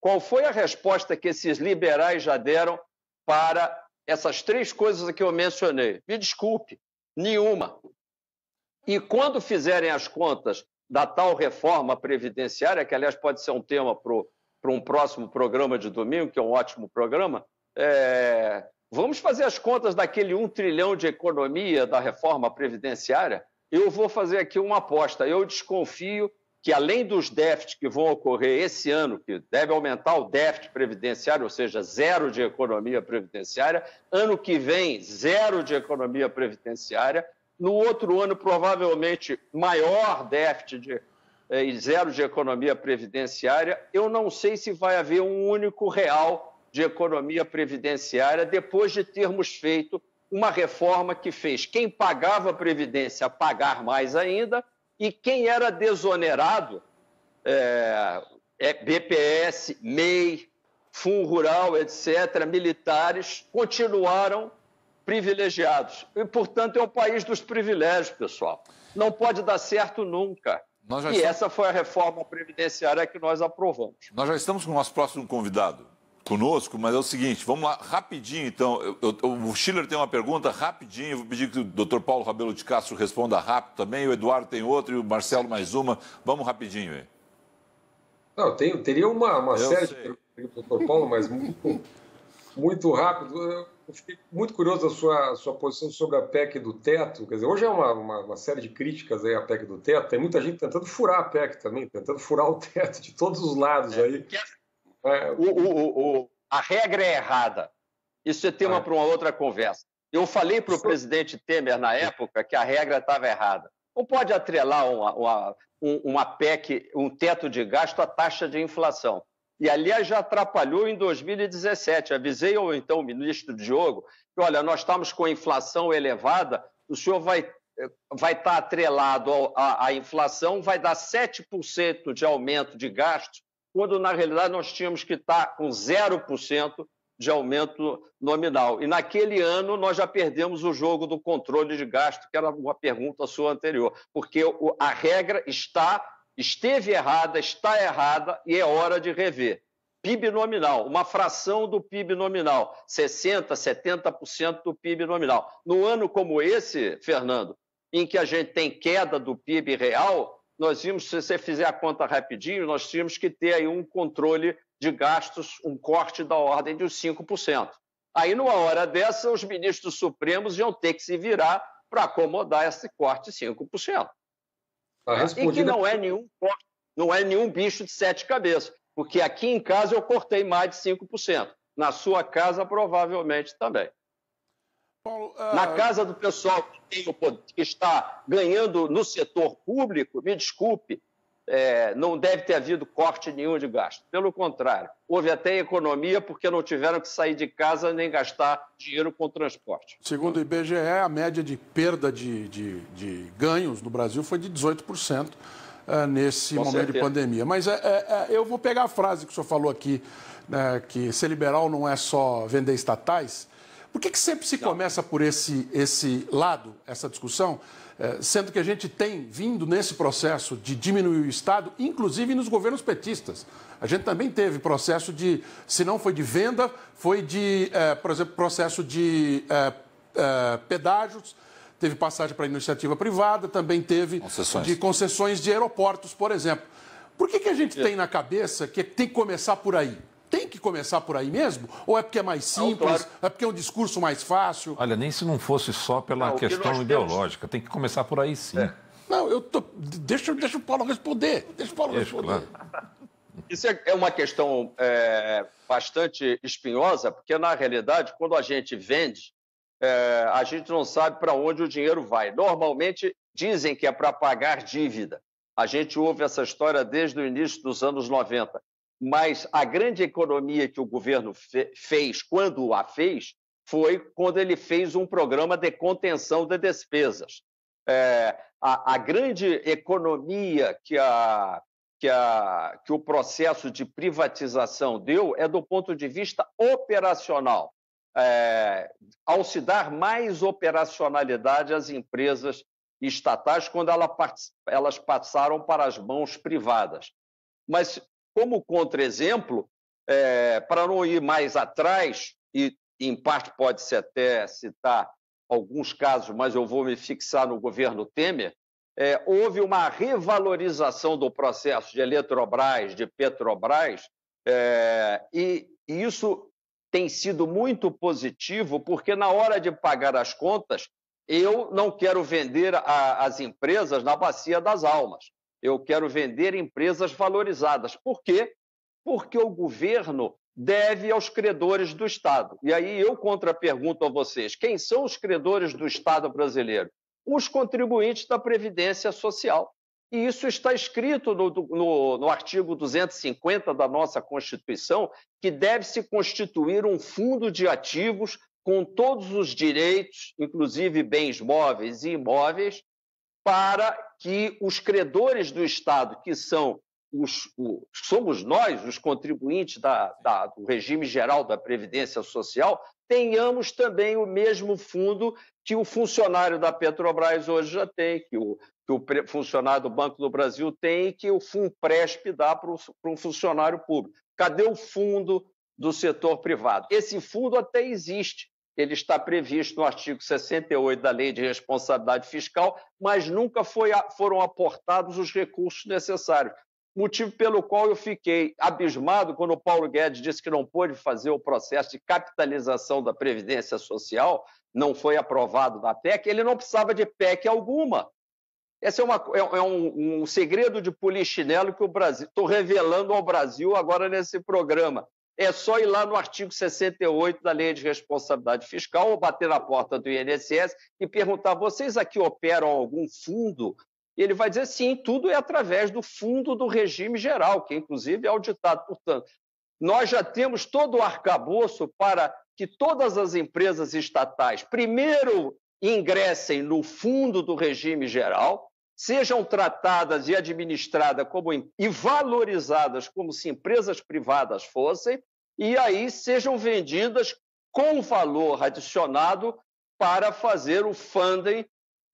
Qual foi a resposta que esses liberais já deram para essas três coisas que eu mencionei? Me desculpe, nenhuma. E quando fizerem as contas da tal reforma previdenciária, que, aliás, pode ser um tema para um próximo programa de domingo, que é um ótimo programa, vamos fazer as contas daquele 1 trilhão de economia da reforma previdenciária. Eu vou fazer aqui uma aposta. Eu desconfio que, além dos déficits que vão ocorrer esse ano, que deve aumentar o déficit previdenciário, ou seja, zero de economia previdenciária, ano que vem, zero de economia previdenciária, no outro ano, provavelmente, maior déficit e zero de economia previdenciária. Eu não sei se vai haver um único real de economia previdenciária depois de termos feito uma reforma que fez quem pagava a Previdência pagar mais ainda e quem era desonerado, BPS, MEI, Fundo Rural, etc., militares, continuaram privilegiados. E, portanto, é o país dos privilégios, pessoal. Não pode dar certo nunca. Essa foi a reforma previdenciária que nós aprovamos. Nós já estamos com o nosso próximo convidado conosco, mas é o seguinte, vamos lá, rapidinho, então. O Schiller tem uma pergunta, rapidinho, eu vou pedir que o Dr. Paulo Rabelo de Castro responda rápido também, o Eduardo tem outra e o Marcelo mais uma. Vamos rapidinho aí. Não, teria uma série de perguntas do Dr. Paulo, mas muito rápido. Eu fiquei muito curioso da sua posição sobre a PEC do teto. Quer dizer, hoje é uma série de críticas aí à PEC do teto. Tem muita gente tentando furar a PEC também, tentando furar o teto de todos os lados aí. A regra é errada. Isso é tema para uma outra conversa. Eu falei para o presidente Temer, na época, que a regra estava errada. Não pode atrelar uma PEC, um teto de gasto à taxa de inflação. E, aliás, já atrapalhou em 2017. Avisei ao então ministro Diogo que, olha, nós estamos com a inflação elevada, o senhor vai estar atrelado à inflação, vai dar 7% de aumento de gastos, quando, na realidade, nós tínhamos que estar com 0% de aumento nominal. E, naquele ano, nós já perdemos o jogo do controle de gasto, que era uma pergunta sua anterior, porque a regra esteve errada, está errada e é hora de rever. PIB nominal, uma fração do PIB nominal, 60%, 70% do PIB nominal. No ano como esse, Fernando, em que a gente tem queda do PIB real, nós vimos, se você fizer a conta rapidinho, nós tínhamos que ter aí um controle de gastos, um corte da ordem de 5%. Aí, numa hora dessa, os ministros supremos iam ter que se virar para acomodar esse corte de 5%. E que não é nenhum corte, não é nenhum bicho de 7 cabeças, porque aqui em casa eu cortei mais de 5%. Na sua casa, provavelmente também. Paulo, na casa do pessoal que está ganhando no setor público, me desculpe, não deve ter havido corte nenhum de gasto. Pelo contrário, houve até economia porque não tiveram que sair de casa nem gastar dinheiro com transporte. Segundo o IBGE, a média de perda de ganhos no Brasil foi de 18% nesse momento de pandemia. Mas eu vou pegar a frase que o senhor falou aqui, né, que ser liberal não é só vender estatais. Por que sempre se começa por esse lado, essa discussão, sendo que a gente tem vindo nesse processo de diminuir o Estado, inclusive nos governos petistas? A gente também teve processo de, se não foi de venda, foi de, por exemplo, processo de pedágios, teve passagem para iniciativa privada, também teve de concessões de aeroportos, por exemplo. Por que a gente tem na cabeça que tem que começar por aí? Tem que começar por aí mesmo? Ou é porque é mais simples? É porque é um discurso mais fácil? Olha, nem se não fosse só pela questão ideológica. Tem que começar por aí, sim. Não, deixa o Paulo responder. Claro. Isso é uma questão bastante espinhosa, porque, na realidade, quando a gente vende, a gente não sabe para onde o dinheiro vai. Normalmente, dizem que é para pagar dívida. A gente ouve essa história desde o início dos anos 90. Mas a grande economia que o governo fez, quando a fez, foi quando ele fez um programa de contenção de despesas. A grande economia que o processo de privatização deu é do ponto de vista operacional. Ao se dar mais operacionalidade às empresas estatais quando elas passaram para as mãos privadas. Mas, como contra-exemplo, para não ir mais atrás, e em parte pode-se até citar alguns casos, mas eu vou me fixar no governo Temer, houve uma revalorização do processo de Eletrobras, de Petrobras, e isso tem sido muito positivo, porque na hora de pagar as contas, eu não quero vender as empresas na bacia das almas. Eu quero vender empresas valorizadas. Por quê? Porque o governo deve aos credores do Estado. E aí eu contra-pergunto a vocês, quem são os credores do Estado brasileiro? Os contribuintes da Previdência Social. E isso está escrito no artigo 250 da nossa Constituição, que deve-se constituir um fundo de ativos com todos os direitos, inclusive bens móveis e imóveis, para que os credores do Estado, que somos nós, os contribuintes do regime geral da Previdência Social, tenhamos também o mesmo fundo que o funcionário da Petrobras hoje já tem, que o funcionário do Banco do Brasil tem e que o Funpresp dá para um funcionário público. Cadê o fundo do setor privado? Esse fundo até existe. Ele está previsto no artigo 68 da Lei de Responsabilidade Fiscal, mas nunca foram aportados os recursos necessários. Motivo pelo qual eu fiquei abismado quando o Paulo Guedes disse que não pôde fazer o processo de capitalização da Previdência Social, não foi aprovado na PEC, ele não precisava de PEC alguma. Esse é um segredo de polichinelo que o Brasil... Estou revelando ao Brasil agora nesse programa. É só ir lá no artigo 68 da Lei de Responsabilidade Fiscal ou bater na porta do INSS e perguntar, vocês aqui operam algum fundo? E ele vai dizer, sim, tudo é através do fundo do regime geral, que inclusive é auditado. Portanto, nós já temos todo o arcabouço para que todas as empresas estatais primeiro ingressem no fundo do regime geral, sejam tratadas e administradas e valorizadas como se empresas privadas fossem, e aí sejam vendidas com valor adicionado para fazer o funding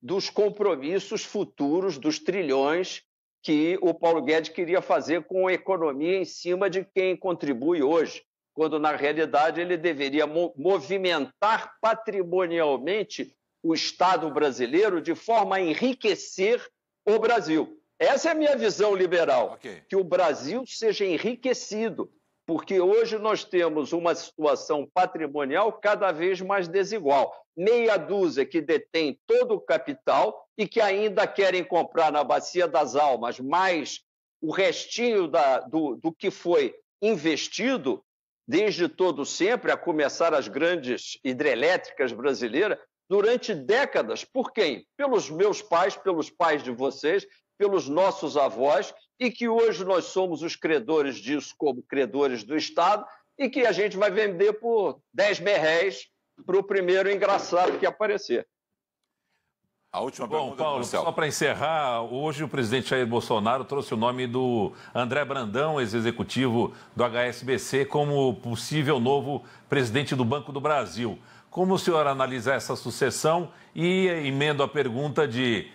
dos compromissos futuros, dos trilhões que o Paulo Guedes queria fazer com a economia em cima de quem contribui hoje, quando, na realidade, ele deveria movimentar patrimonialmente o Estado brasileiro de forma a enriquecer o Brasil. Essa é a minha visão liberal, que o Brasil seja enriquecido, porque hoje nós temos uma situação patrimonial cada vez mais desigual. Meia dúzia que detém todo o capital e que ainda querem comprar na bacia das almas mais o restinho do que foi investido desde todo sempre, a começar as grandes hidrelétricas brasileiras, durante décadas. Por quem? Pelos meus pais, pelos pais de vocês, pelos nossos avós, e que hoje nós somos os credores disso como credores do Estado, e que a gente vai vender por 10 merréis para o primeiro engraçado que aparecer. A última pergunta. Bom, Paulo, só para encerrar, hoje o presidente Jair Bolsonaro trouxe o nome do André Brandão, ex-executivo do HSBC, como possível novo presidente do Banco do Brasil. Como o senhor analisa essa sucessão? E emendo a pergunta de,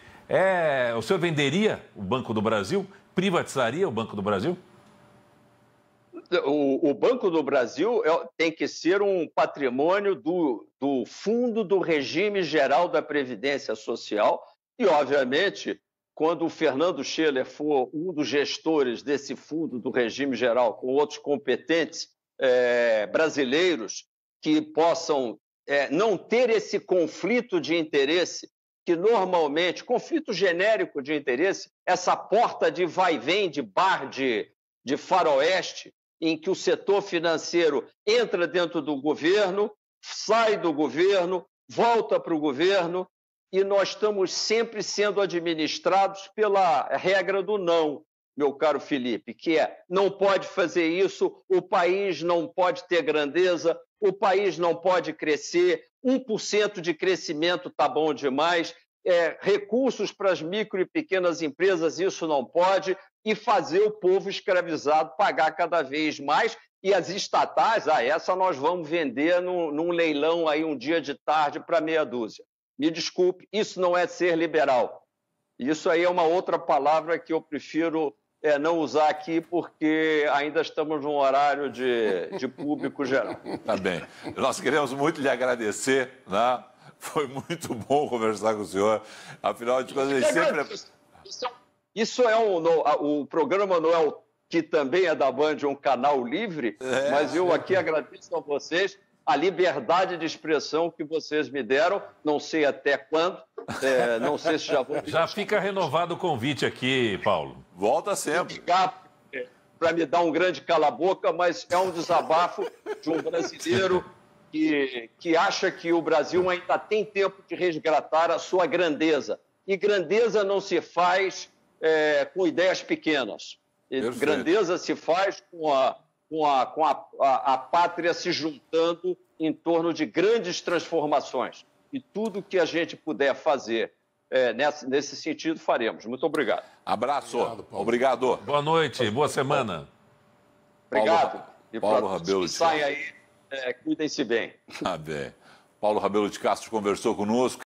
o senhor venderia o Banco do Brasil? Privatizaria o Banco do Brasil? O Banco do Brasil tem que ser um patrimônio do Fundo do Regime Geral da Previdência Social e, obviamente, quando o Fernando Scheller for um dos gestores desse Fundo do Regime Geral, com outros competentes brasileiros que possam não ter esse conflito de interesse, que normalmente, conflito genérico de interesse, essa porta de vai-vem, de bar de faroeste, em que o setor financeiro entra dentro do governo, sai do governo, volta para o governo, e nós estamos sempre sendo administrados pela regra do não, meu caro Felipe, que não pode fazer isso, o país não pode ter grandeza, o país não pode crescer, 1% de crescimento está bom demais, recursos para as micro e pequenas empresas, isso não pode, e fazer o povo escravizado pagar cada vez mais, e as estatais, essa nós vamos vender num leilão aí um dia de tarde para meia dúzia. Me desculpe, isso não é ser liberal. Isso aí é uma outra palavra que eu prefiro não usar aqui, porque ainda estamos num horário de público geral. Tá bem. Nós queremos muito lhe agradecer, né? Foi muito bom conversar com o senhor. Afinal de contas, ele sempre... Isso é o programa não é o que também é da Band, um canal livre, mas eu aqui agradeço a vocês a liberdade de expressão que vocês me deram, não sei até quando, não sei se já vou... Já fica renovado o convite aqui, Paulo. Volta sempre. Para me dar um grande cala-boca, mas é um desabafo de um brasileiro que acha que o Brasil ainda tem tempo de resgatar a sua grandeza. E grandeza não se faz com ideias pequenas. Perfeito. Grandeza se faz com a pátria se juntando em torno de grandes transformações. E tudo que a gente puder fazer nesse sentido, faremos. Muito obrigado. Abraço. Obrigado. Boa noite, boa semana. Obrigado. Paulo Rabelo de Castro. Saem aí, cuidem-se bem. Tá bem. Paulo Rabelo de Castro conversou conosco.